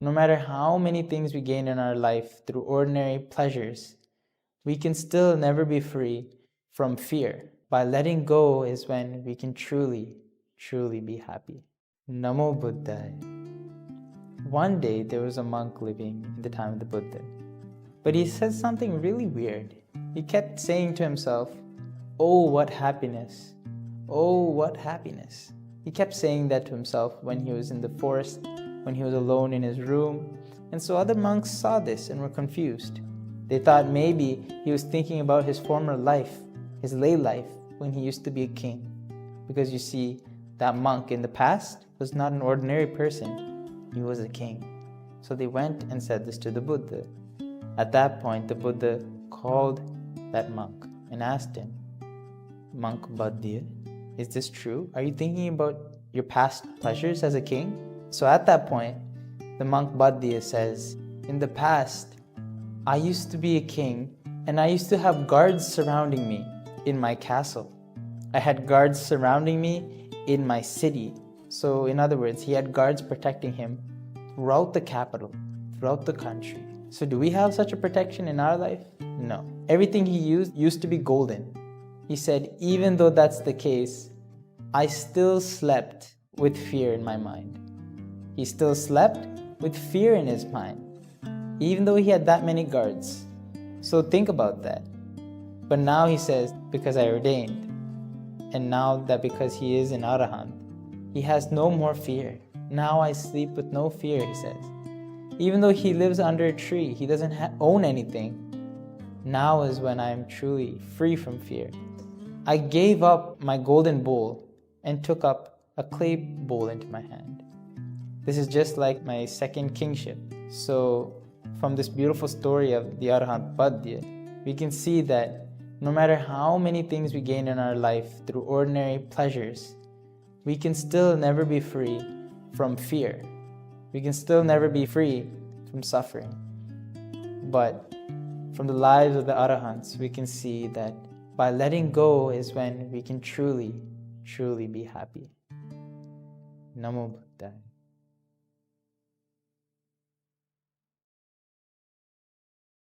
No matter how many things we gain in our life through ordinary pleasures, we can still never be free from fear. By letting go is when we can truly, truly be happy. Namo Buddhaya. One day there was a monk living in the time of the Buddha, but he said something really weird. He kept saying to himself, "Oh, what happiness! Oh, what happiness!" He kept saying that to himself when he was in the forest, when he was alone in his room, and so other monks saw this and were confused. They thought maybe he was thinking about his former life, his lay life, when he used to be a king. Because you see, that monk in the past was not an ordinary person, he was a king. So they went and said this to the Buddha. At that point, the Buddha called that monk and asked him, "Monk Bhaddiya, is this true? Are you thinking about your past pleasures as a king?" So at that point, the monk Bhaddiya says, "In the past, I used to be a king and I used to have guards surrounding me in my castle. I had guards surrounding me in my city." So in other words, he had guards protecting him throughout the capital, throughout the country. So do we have such a protection in our life? No. Everything he used to be golden. He said, even though that's the case, I still slept with fear in my mind. He still slept with fear in his mind, even though he had that many guards. So think about that. But now he says, because I ordained, and now that because he is an Arahant, he has no more fear. Now I sleep with no fear, he says. Even though he lives under a tree, he doesn't own anything. Now is when I am truly free from fear. I gave up my golden bowl and took up a clay bowl into my hand. This is just like my second kingship. So from this beautiful story of the Arahant Bhaddiya, we can see that no matter how many things we gain in our life through ordinary pleasures, we can still never be free from fear. We can still never be free from suffering. But from the lives of the Arahants, we can see that by letting go is when we can truly, truly be happy. Namo Buddhaya.